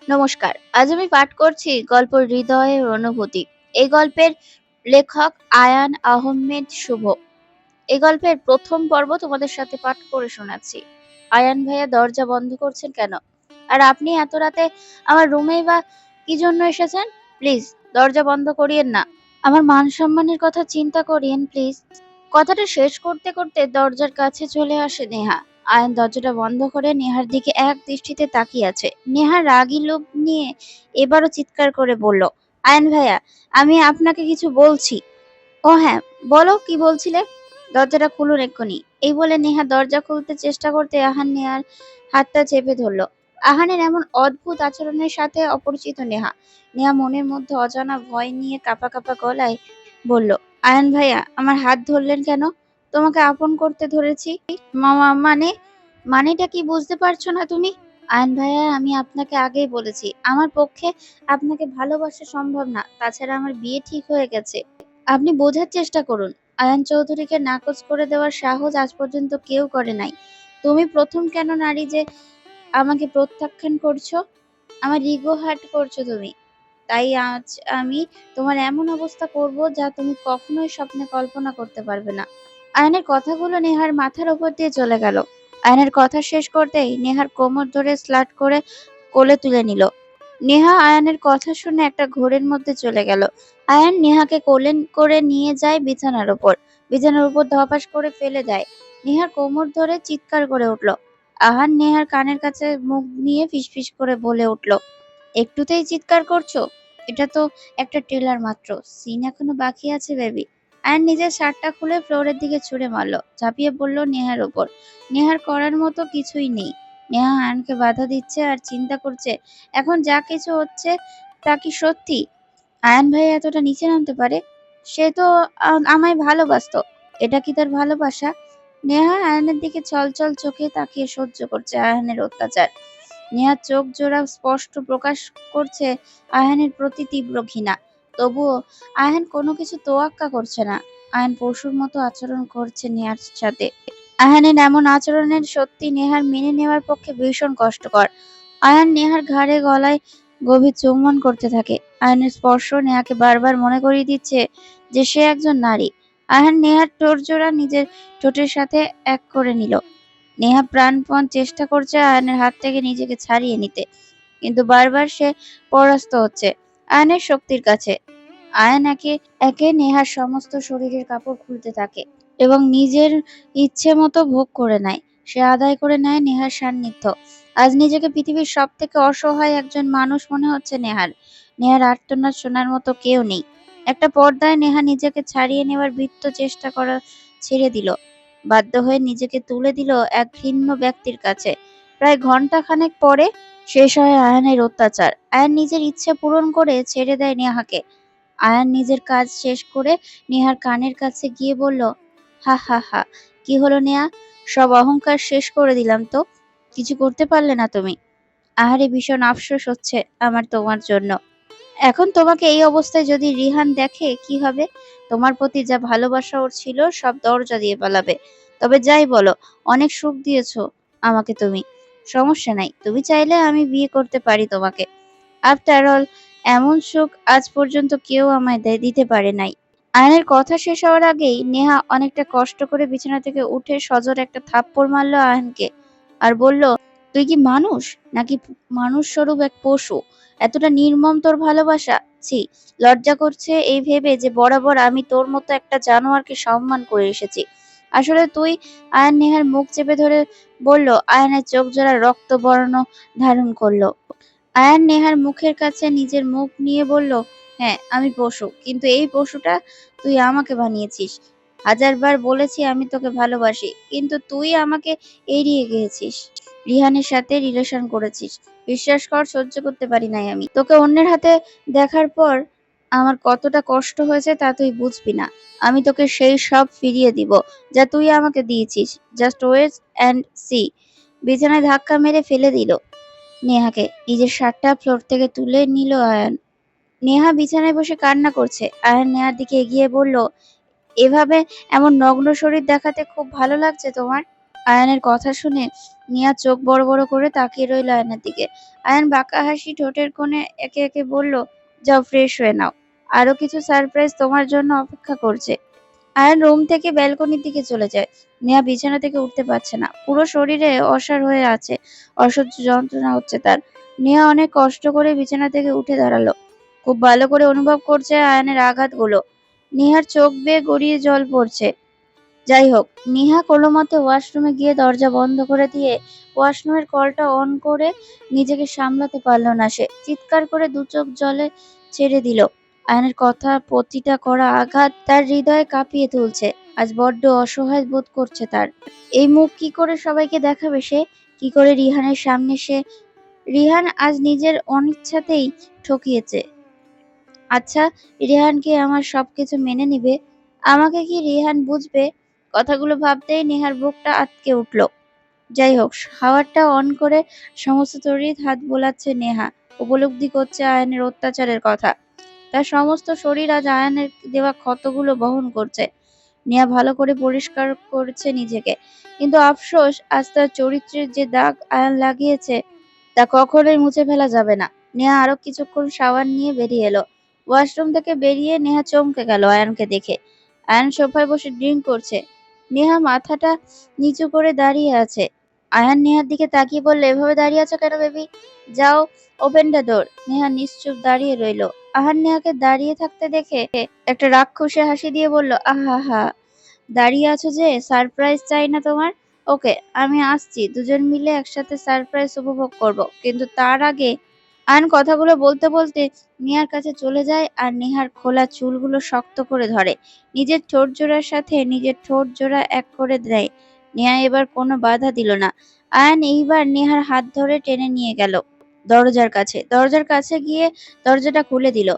নমস্কার। আজ আমি পাঠ করছি গল্প হৃদয়ের অনুভূতি। এই গল্পের লেখক আয়ান আহমেদ শুভ। এই গল্পের প্রথম পর্ব তোমাদের সাথে পাঠ করে শোনাচ্ছি। আয়ান ভাইয়া দরজা বন্ধ করছেন কেন? আর আপনি এত রাতে আমার রুমেই বা কি জন্য এসেছেন? প্লিজ দরজা বন্ধ করিয়েন না। আমার মান সম্মানের কথা চিন্তা করিয়েন প্লিজ। কথাটা শেষ করতে করতে দরজার কাছে চলে আসে নেহা। আয়ন দরজাটা বন্ধ করে নেহার দিকে এক দৃষ্টিতে তাকিয়ে আছে। নেহা রাগী লোক নিয়ে এবারও চিৎকার করে বলল, আয়ন ভাইয়া, আমি আপনাকে কিছু বলছি। ও হ্যাঁ, বলো কি বলছিলে? দরজাটা খুলুন এক্ষুনি। এই বলে নেহা দরজা খুলতে চেষ্টা করতে আহান নেহার হাতটা চেপে ধরলো। আহানের এমন অদ্ভুত আচরণের সাথে অপরিচিত নেহা। নেহা মনের মধ্যে অজানা ভয় নিয়ে কাঁপা কাঁপা গলায় বলল, আয়ান ভাইয়া, আমার হাত ধরলেন কেন? তোমাকে আপন করতে ধরেছি। মামা মানে? মানেটা কি বুঝতে পারছো না তুমি? আয়ান ভাইয়া, আমি আপনাকে আগেই বলেছি আমার পক্ষে আপনাকে ভালোবাসা সম্ভব না। তাছাড়া আমার বিয়ে ঠিক হয়ে গেছে। আপনি বোঝার চেষ্টা করুন। আয়ান চৌধুরীকে নাকচ করে দেওয়ার সাহস আজ পর্যন্ত কেউ করে নাই। তুমি প্রথম কেন নারী যে আমাকে প্রত্যাখ্যান করছো? আমার ইগো হার্ট করছো তুমি। তাই আজ আমি তোমার এমন অবস্থা করব যা তুমি কখনোই স্বপ্নে কল্পনা করতে পারবে না। আয়নের কথাগুলো নেহার মাথার উপর দিয়ে চলে গেল। আয়নের কথা শেষ করতেই নেহার কোমর ধরে স্লাট করে কোলে তুলে নিল। নেহা আয়ানের কথা শুনে একটা ঘোরের মধ্যে চলে গেল। আয়ান নেহাকে কোলে করে নিয়ে যায় বিছানার উপর। বিছানার উপর ধপাস করে ফেলে দেয়। নেহার কোমর ধরে চিৎকার করে উঠল। আহান নেহার কানের কাছে মুখ নিয়ে ফিসফিস করে বলে উঠল, একটুতেই চিৎকার করছো? এটা তো একটা ট্রেলার মাত্র, সিন এখনো বাকি আছে বেবি। আয়ান নিজের শার্টটা খুলে ফ্লোরের দিকে ছুঁড়ে মারলো, ঝাঁপিয়ে পড়লো নেহার ওপর। নেহার করার মতো কিছুই নেই। নেহা আয়ানকে বাধা দিচ্ছে আর চিন্তা করছে, এখন যা কিছু হচ্ছে তা কি সত্যি? আয়ান ভাই এতটা নিচে নামতে পারে? সে তো আমায় ভালোবাসতো। এটা কি তার ভালোবাসা? নেহা আয়ানের দিকে ছলছল চোখে তাকিয়ে সহ্য করছে আয়ানের অত্যাচার। নেহার চোখ জোড়া স্পষ্ট প্রকাশ করছে আয়ানের প্রতি তীব্র ঘৃণা। তবুও আয়ান কোনো কিছু তোয়াক্কা করছে না। আয়ান পশুর মতো আচরণ করছে নেহার সাথে। আয়ানের এমন আচরণের সত্যি নেহার মেনে নেওয়ার পক্ষে ভীষণ কষ্টকর। আয়ান নেহার ঘাড়ে গলায় গভীর চুম্বন করতে থাকে। আয়ানের স্পর্শ নেহাকে বারবার মনে করিয়ে দিচ্ছে যে সে একজন নারী। আয়ান নেহার ঠোঁট জোড়া নিজের ঠোঁটের সাথে এক করে নিল। নেহা প্রাণপণ চেষ্টা করছে আয়নের হাত থেকে নিজেকে ছাড়িয়ে নিতে, কিন্তু বারবার সে পরাস্ত হচ্ছে আয়নের শক্তির কাছে। আয়ন একে একে নেহার সমস্ত শরীরের কাপড় খুলতে থাকে এবং নিজের ইচ্ছে মতো ভোগ করে নেয়। সে আদায় করে নেয় নেহার সান্নিধ্য। আজ নিজেকে পৃথিবীর সব থেকে অসহায় একজন মানুষ মনে হচ্ছে নেহার। নেহার আর্তনাদ শোনার মতো কেউ নেই। একটা পর্দায় নেহা নিজেকে ছাড়িয়ে নেওয়ার বৃত্ত চেষ্টা করা ছেড়ে দিল। বাধ্য হয়ে নিজেকে তুলে দিল এক ঘৃণ্য ব্যক্তির কাছে। প্রায় ঘন্টা খানেক পরে শেষ হয় আয়ানের অত্যাচার। আয়ান নিজের ইচ্ছে পূরণ করে ছেড়ে দেয় নেহাকে। আয়ান নিজের কাজ শেষ করে নেহার কানের কাছে গিয়ে বলল, হা হা হা, কি হলো নেহা? সব অহংকার শেষ করে দিলাম তো? কিছু করতে পারলে না তুমি? আহারে, ভীষণ আফসোস হচ্ছে আমার তোমার জন্য। এখন তোমাকে এই অবস্থায় যদি রিহান দেখে কি হবে? তোমার প্রতি যা ভালোবাসা ওর ছিল সব দরজা দিয়ে পালাবে। তবে যাই বলো, অনেক সুখ দিয়েছো আমাকে তুমি। সমস্যা নাই, তুমি চাইলে আমি বিয়ে করতে পারি তোমাকে। আফটার অল, এমন সুখ আজ পর্যন্ত কেউ আমায় দিতে পারে নাই। আয়নের কথা শেষ হওয়ার আগেই নেহা অনেকটা কষ্ট করে বিছানা থেকে উঠে সজোরে একটা থাপ্পড় মারলো আয়নকে আর বলল, তুই কি মানুষ নাকি মানুষ স্বরূপ এক পশু? এতটা নির্মম তোর ভালোবাসা! ছি! লজ্জা করছে এই ভেবে যে বরাবর আমি তোর মতো একটা জানোয়ারকে সম্মান করে এসেছি। আসলে তুই? আয়ান নেহার মুখ চেপে ধরে বলল। আয়ানের চোখ জোড়া রক্তবর্ণ ধারণ করলো। আয়ান নেহার মুখের কাছে নিজের মুখ নিয়ে বলল, হ্যাঁ, আমি পশু, কিন্তু এই পশুটা তুই আমাকে বানিয়েছিস। হাজারবার বলেছি আমি তোকে ভালোবাসি, কিন্তু তুই আমাকে এড়িয়ে গিয়েছিস। রিহানের সাথে রিলেশন করেছিস। বিশ্বাস কর, সহ্য করতে পারি নাই আমি তোকে অন্যের হাতে দেখার পর। আমার কতটা কষ্ট হয়েছে তা তুই বুঝবি না। আমি তোকে সেই সব ফিরিয়ে দিব যা তুই আমাকে দিয়েছিস। Just wait and see. বিছানায় ধাক্কা মেরে ফেলে দিল নেহাকে। নিজের শার্টটা ফ্লোর থেকে তুলে নিল আয়ান। নেহা বিছানায় বসে কান্না করছে। আয়ান নেহার দিকে এগিয়ে বলল, এভাবে এমন নগ্ন শরীর দেখাতে খুব ভালো লাগছে তোমার? আয়ানের কথা শুনে নিয়া চোখ বড় বড় করে তাকিয়ে রইল আয়নার দিকে। আয়ান বাঁকা হাসি ঠোঁটের কোণে একে একে বলল, যাও ফ্রেশ হয়ে নাও, আরো কিছু সারপ্রাইজ তোমার জন্য অপেক্ষা করছে। আয়ান রুম থেকে ব্যালকনির দিকে চলে যায়। নেহা বিছানা থেকে উঠতে পারছে না, পুরো শরীরে অসাড় হয়ে আছে, অসহ্য যন্ত্রণা হচ্ছে তার। নেহা অনেক কষ্ট করে বিছানা থেকে উঠে দাঁড়ালো, খুব ভালো করে অনুভব করছে আয়ানের আঘাতগুলো। নেহার চোখ বেয়ে গড়িয়ে জল পড়ছে। যাই হোক, নেহা কোনোমতে ওয়াশরুমে গিয়ে দরজা বন্ধ করে দিয়ে ওয়াশরুমের কলটা অন করে নিজেকে সামলাতে পারল না। সে চিৎকার করে দু চোখ জলে ছেড়ে দিল। আয়নের কথা প্রতিটা করা আঘাত তার হৃদয়ে কাঁপিয়ে তুলছে। আজ বড্ড অসহায় বোধ করছে তার। এই মুখ কি করে সবাইকে দেখাবে সে? কি করে রিহানের সামনে সে? রিহান আজ নিজের অনিচ্ছাতেই ঠকিয়েছে। আচ্ছা, রিহান কি আমার সবকিছু মেনে নিবে? আমাকে কি রিহান বুঝবে? কথাগুলো ভাবতেই নেহার বুকটা আঁতকে উঠল। যাই হোক, শাওয়ারটা অন করে সমস্ত তড়িৎ হাত বোলাচ্ছে নেহা। উপলব্ধি করছে আয়নের অত্যাচারের কথা। তার সমস্ত শরীর আজ আয়নের দেওয়া ক্ষতগুলো বহন করছে। নেহা ভালো করে পরিষ্কার করছে নিজেকে, কিন্তু আফসোস, আজ তার চরিত্রের যে দাগ আয়ন লাগিয়েছে তা কখনোই মুছে ফেলা যাবে না। নেহা আরো কিছুক্ষণ শাওয়ার নিয়ে বেরিয়ে এলো। ওয়াশরুম থেকে বেরিয়ে নেহা চমকে গেল আয়নকে দেখে। আয়ন সোফায় বসে ড্রিঙ্ক করছে। নেহা মাথাটা নিচু করে দাঁড়িয়ে আছে। আয়ান নেহার দিকে তাকিয়ে বলল, এভাবে দাঁড়িয়ে আছো কেন বেবি? যাও, ওপেন দ্য ডোর। নেহা নিশ্চুপ দাঁড়িয়ে রইল। আহান নেহাকে দাঁড়িয়ে থাকতে দেখে একটা রাক্ষসে হাসি দিয়ে বলল, আহা হা, দাঁড়িয়ে আছো যে, সারপ্রাইজ চাই না তোমার? ওকে, আমি আসছি, দুজন মিলে একসাথে সারপ্রাইজ উপভোগ করব, কিন্তু তার আগে। আয়ন কথাগুলো বলতে বলতে নেহার কাছে চলে যায় আর নেহার খোলা চুলগুলো শক্ত করে ধরে। নিজের ঠোঁট জোড়ার সাথে নিজের ঠোঁট জোড়া এক করে দেয়। নেহা এবার কোনো বাধা দিল না। আয়ান এইবার নেহার হাত ধরে টেনে নিয়ে গেল দরজার কাছে গিয়ে দরজাটা খুলে দিল।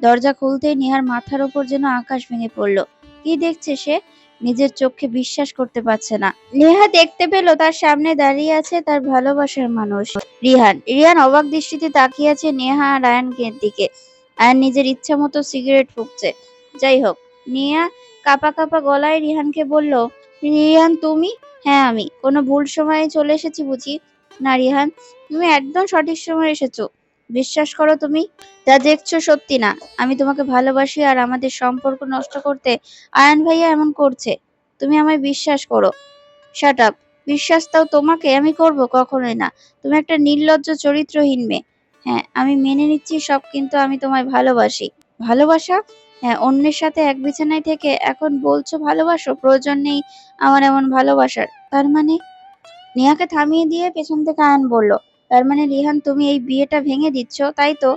দরজা খুলতেই নেহার মাথার ওপর যেন আকাশ ভেঙে পড়ল। কি দেখছে সে? নিজের চোখে বিশ্বাস করতে পারছে না। নেহা দেখতে পেল তার সামনে দাঁড়িয়ে আছে তার ভালোবাসার মানুষ, রিহান। রিহান অবাক দৃষ্টিতে তাকিয়ে আছে নেহা আর আয়ানের দিকে। আয়ান নিজের ইচ্ছা মতো সিগারেট ফুঁকছে। যাই হোক, নেহা কাঁপা কাঁপা গলায় রিহানকে বলল, রিহান তুমি? হ্যাঁ আমি। কোনো ভুল সময়ে চলে এসেছি বুঝি? না রিহান, তুমি একদম সঠিক সময় এসেছো। বিশ্বাস করো, তুমি যা দেখছো সত্যি না। আমি তোমাকে ভালোবাসি আর আমাদের সম্পর্ক নষ্ট করতে আয়ান ভাইয়া এমন করছে। তুমি আমায় বিশ্বাস করো। Shut up. বিশ্বাস তাও তোমাকে আমি করব? কখনোই না। তুমি একটা নির্লজ্জ চরিত্রহীন মেয়ে। হ্যাঁ, আমি মেনে নিচ্ছি সব, কিন্তু আমি তোমায় ভালোবাসি। ভালোবাসা? হ্যাঁ, অন্যের সাথে এক বিছানায় থেকে এখন বলছো ভালোবাসো? প্রয়োজন নেই আমার এমন ভালোবাসার। তার মানে? নেহাকে থামিয়ে দিয়ে পেছন থেকে আয়ান বলল, তার মানে রিহান তুমি এই বিয়েটা ভেঙে দিচ্ছ, তাই তো?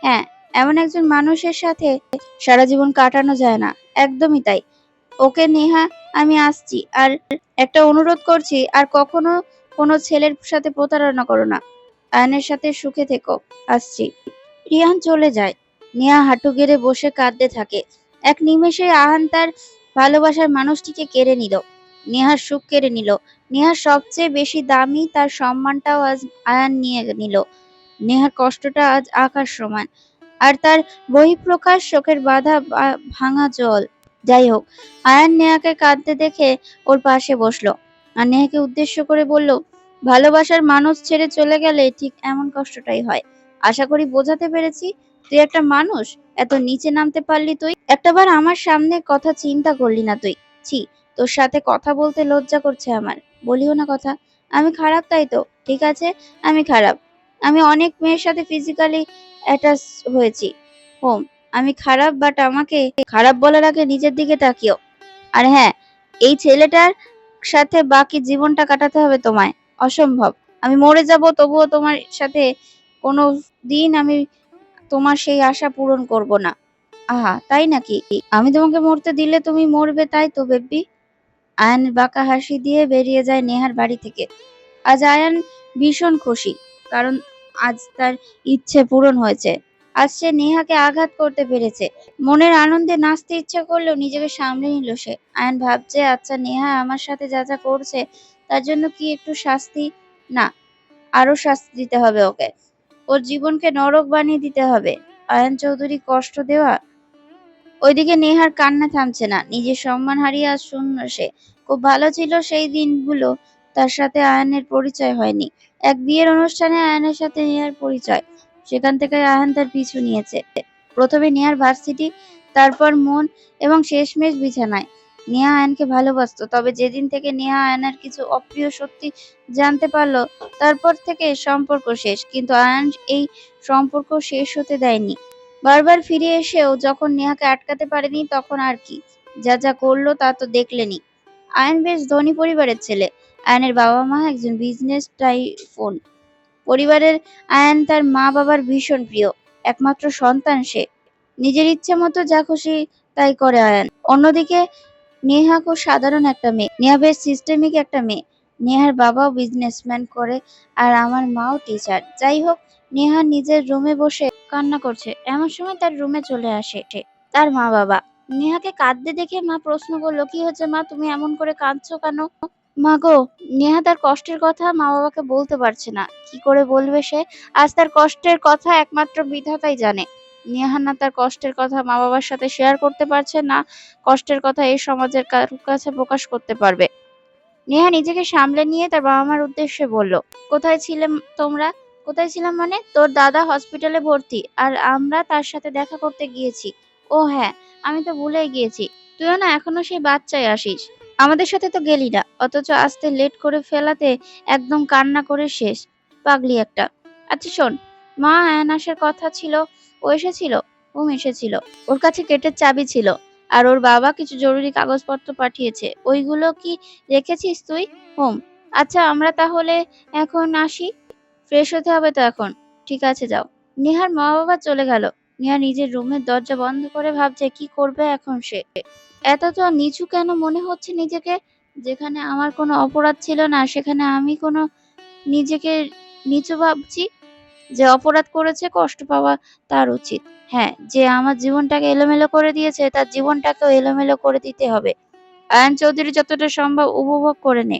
হ্যাঁ, এমন একজন মানুষের সাথে সারা জীবন কাটানো যায় না। একদমই তাই। ওকে নেহা, আমি আসছি। আর একটা অনুরোধ করছি, আর কখনো কোনো ছেলের সাথে প্রতারণা করো না। আয়নের সাথে সুখে থেকো। আসছি। রিহান চলে যায়। নেহা হাঁটু গেড়ে বসে কাঁদতে থাকে। এক নিমেষে আহান তার ভালোবাসার মানুষটিকে কেড়ে নিল। নেহার সুখ কেড়ে নিল। নেহার সবচেয়ে বেশি দামি তার সম্মানটাও আজ আয়ান নিয়ে নিল। নেহার কষ্টটা আজ আকাশ সমান, আর তার বহিঃপ্রকাশ চোখের বাঁধা ভাঙা জল। যাই হোক, আয়ান নেহাকে কাঁদতে দেখে ওর পাশে বসলো আর নেহাকে উদ্দেশ্য করে বলল, ভালোবাসার মানুষ ছেড়ে চলে গেলে ঠিক এমন কষ্টটাই হয়। আশা করি বোঝাতে পেরেছি। তুই একটা মানুষ, এত নিচে নামতে পারলি তুই? একটাবার আমার সামনে কথা চিন্তা করলি না তুই? ছি, তোর সাথে কথা বলতে লজ্জা করছে আমার। বলিও না কথা। আমি খারাপ, তাই তো? ঠিক আছে, আমি খারাপ। আমি অনেক মেয়ের সাথে ফিজিক্যালি অ্যাটাচ হয়েছি। হোম, আমি খারাপ, বাট আমাকে খারাপ বলার আগে নিজের দিকে তাকিও। আর হ্যাঁ, এই ছেলেটার সাথে বাকি জীবনটা কাটাতে হবে তোমায়। অসম্ভব। আমি মরে যাব তবুও তোমার সাথে কোনো দিন আমি তোমার সেই আশা পূরণ করব না। আহা, তাই নাকি? আমি তোমাকে মরতে দিলে তুমি মরবে, তাই তো বেব্বি? আয়ান বাঁকা হাসি দিয়ে বেরিয়ে যায় নেহার বাড়ি থেকে। আজ আয়ান ভীষণ খুশি, কারণ আজ তার ইচ্ছে পূরণ হয়েছে। আজ সে নেহাকে আঘাত করতে পেরেছে। মনের আনন্দে নাচতে ইচ্ছে করলেও নিজেকে সামলে নিল সে। আয়ান ভাবছে, আচ্ছা নেহা আমার সাথে যা যা করছে তার জন্য কি একটু শাস্তি? না, আরো শাস্তি দিতে হবে ওকে। ওর জীবনকে নরক বানিয়ে দিতে হবে। আয়ান চৌধুরী কষ্ট দেওয়া। ওইদিকে নেহার কান্না থামছে না। নিজের সম্মান হারিয়ে আজ শূন্য সে। খুব ভালো ছিল সেই দিনগুলো। তার সাথে আয়ানের পরিচয় হয়নি। এক বিয়ের অনুষ্ঠানে আয়ানের সাথে নেহার পরিচয়। সেখান থেকে আয়ান তার পিছু নিয়েছে। প্রথমে নেহার ভার্সিটি, তারপর মন এবং শেষমেশ বিছানায়। নেহা আয়ানকে ভালোবাসতো, তবে যেদিন থেকে নেহা আয়ানের কিছু অপ্রিয় সত্যি জানতে পারলো, তারপর থেকে সম্পর্ক শেষ। কিন্তু আয়ান এই সম্পর্ক শেষ হতে দেয়নি। বারবার ফিরে এসেও যখন নেহাকে আটকাতে পারেনি, তখন আর কি, যা যা করলো তা তো দেখলেনই। আয়ান বেশ ধনী পরিবারের ছেলে। আয়ানের বাবা মা একজন বিজনেস টাইকুন। পরিবারের আয়ান তার মা বাবার ভীষণ প্রিয়। একমাত্র সন্তান সে। নিজের ইচ্ছে মতো যা খুশি তাই করে আয়ান। অন্যদিকে নেহা খুব সাধারণ একটা মেয়ে। নেহা বেশ সিস্টেমিক একটা মেয়ে। নেহার বাবাও বিজনেসম্যান করে, আর আমার মাও টিচার। যাই হোক, নেহা নিজের রুমে বসে কান্না করছে, এমন সময় তার রুমে চলে আসে তার মা বাবা। নেহাকে কাঁদতে দেখে মা প্রশ্ন করলো, কি হয়েছে মা, তুমি এমন করে কাঁদছো কেন? মা গো, নেহা তার কষ্টের কথা মা বাবাকে বলতে পারছে না। কি করে বলবে সে? আজ তার কষ্টের কথা একমাত্র বিধাতাই জানে। নেহা না তার কষ্টের কথা মা বাবার সাথে শেয়ার করতে পারছে, না কষ্টের কথা এই সমাজের কারোর কাছে প্রকাশ করতে পারবে। নেহা নিজেকে সামলে নিয়ে তার বাবা মার উদ্দেশ্যে বলল, কোথায় ছিলাম তোমরা? কোথায় ছিলাম মানে? তোর দাদা হসপিটালে ভর্তি, আর আমরা তার সাথে দেখা করতে গিয়েছি। ও হ্যাঁ, আমি তো ভুলেই গিয়েছি। তুইও না এখনো সেই বাচ্চাই আসিস। আমাদের সাথে তো গেলি না, অথচ আসতে লেট করে ফেলাতে একদম কান্না করে শেষ। পাগলি একটা। আচ্ছা শোন, মা আয়ান আসার কথা ছিল, ও এসেছিল? এসেছিল। ওর কাছে গেটের চাবি ছিল, আর ওর বাবা কিছু জরুরি কাগজপত্র পাঠিয়েছে। ওইগুলো কি রেখেছিস তুই? হোম। আচ্ছা আমরা তাহলে এখন আসি, ফ্রেশ হতে হবে তো এখন। ঠিক আছে যাও। নেহার মা বাবা চলে গেল। নেহা নিজের রুমের দরজা বন্ধ করে ভাবছে কি করবে এখন সে। এতটা নিচু কেন মনে হচ্ছে নিজেকে? যেখানে আমার কোনো অপরাধ ছিল না, সেখানে আমি কোনো নিজেকে নিচু ভাবছি। যে অপরাধ করেছে, কষ্ট পাওয়া তার উচিত। হ্যাঁ, যে আমার জীবনটাকে এলোমেলো করে দিয়েছে, তার জীবনটাকেও এলোমেলো করে দিতে হবে। আয়ান চৌধুরী যতটা সম্ভব উপভোগ করে নে।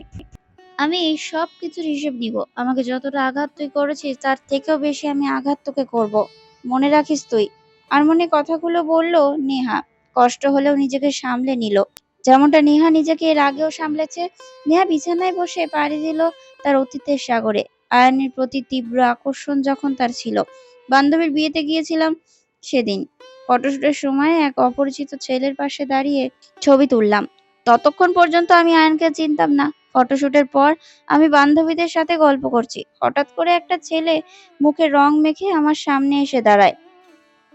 আমি এই সব কিছুর হিসেব নিব। আমাকে যতটা আঘাত তুই করেছিস, তার থেকেও বেশি আমি আঘাত তোকে করব। মনে রাখিস তুই। আর মনে কথাগুলো বলল নেহা। কষ্ট হলেও নিজেকে সামলে নিল, যেমনটা নেহা নিজেকে এর আগেও সামলেছে। নেহা বিছানায় বসে পাড়ি দিল তার অতীতের সাগরে। আয়ানের প্রতি তীব্র আকর্ষণ যখন তার ছিল। বান্ধবীর বিয়েতে গিয়েছিলাম সেদিন। ফটোশুটের সময় এক অপরিচিত ছেলের পাশে দাঁড়িয়ে ছবি তুললাম। ততক্ষণ পর্যন্ত আমি আয়ানকে চিনতাম না। ফটোশুটের পর আমি বান্ধবীদের সাথে গল্প করছি। হঠাৎ করে একটা ছেলে মুখে রং মেখে আমার সামনে এসে দাঁড়ায়।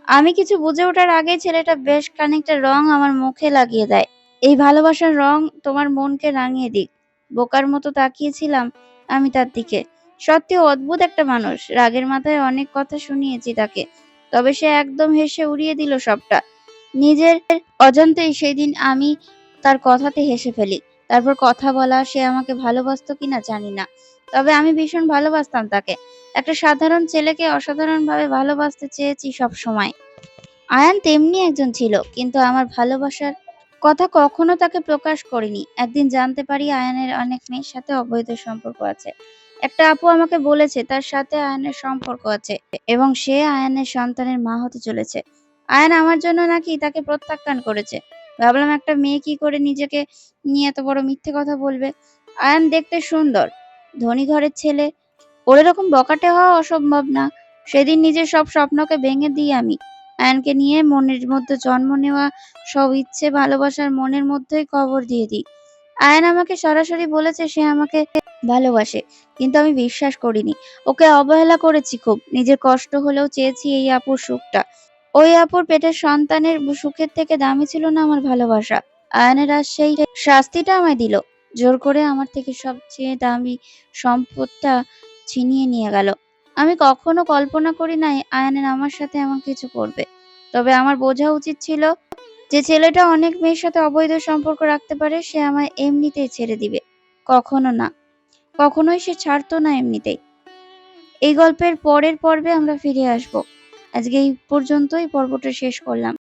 আমি কিছু বুঝে ওঠার আগেই ছেলেটা বেশ খানিকটা রং আমার মুখে লাগিয়ে দেয়। এই ভালোবাসার রং তোমার মনকে রাঙিয়ে দিক। বোকার মতো তাকিয়েছিলাম আমি তার দিকে। সত্যি অদ্ভুত একটা মানুষ। রাগের মাথায় অনেক কথা শুনিয়েছি তাকে, তবে সে একদম হেসে উড়িয়ে দিল সবটা। নিজের অজান্তেই সেদিন আমি তার কথাতে হেসে ফেলি। তারপর কথা বলা, সে আমাকে ভালোবাসতো কিনা জানি না, তবে আমি ভীষণ ভালোবাসতাম তাকে। একটা সাধারণ ছেলেকে অসাধারণভাবে ভালোবাসতে চেয়েছি সব সময়। আয়ান তেমনি একজন ছিল, কিন্তু আমার ভালোবাসার কথা কখনো তাকে প্রকাশ করিনি। একদিন জানতে পারি আয়ানের অনেক মেয়ের সাথে অবৈধ সম্পর্ক আছে। একটা আপু আমাকে বলেছে তার সাথে আয়ানের সম্পর্ক আছে এবং সে আয়ানের সন্তানের মা হতে চলেছে। আয়ান আমার জন্য নাকি তাকে প্রত্যাখ্যান করেছে। ভাবলাম একটা মেয়ে কি করে নিজেকে নিয়ে এত বড় মিথ্যে কথা বলবে। আয়ান দেখতে সুন্দর, ধনী ঘরের ছেলে। ওর এরকম বখাটে হওয়া অসম্ভব না। সেদিন নিজের সব স্বপ্নকে ভেঙে দিই আমি। আয়ানকে নিয়ে মনের মধ্যে জন্ম নেওয়া সব ইচ্ছে ভালোবাসার মনের মধ্যেই কবর দিয়ে দিই। আয়ান আমাকে সরাসরি বলেছে সে আমাকে ভালোবাসে, কিন্তু আমি বিশ্বাস করিনি। ওকে অবহেলা করেছি খুব। নিজের কষ্ট হলেও চেয়েছি এই আপুর সুখটা। ওই আপুর পেটের সন্তানের সুখের থেকে দামি ছিল না আমার ভালোবাসা। আয়ানের আজ সেই শাস্তিটা আমায় দিল। জোর করে আমার থেকে সবচেয়ে দামি সম্পদটা ছিনিয়ে নিয়ে গেল। আমি কখনো কল্পনা করি নাই আয়ানের আমার সাথে এমন কিছু করবে। তবে আমার বোঝা উচিত ছিল, যে ছেলেটা অনেক মেয়ের সাথে অবৈধ সম্পর্ক রাখতে পারে সে আমায় এমনিতেই ছেড়ে দিবে। কখনো না, কখনোই সে ছাড়তো না এমনিতেই। এই গল্পের পরের পর্বে আমরা ফিরে আসবো। আজকে এই পর্যন্তই পর্বটা শেষ করলাম।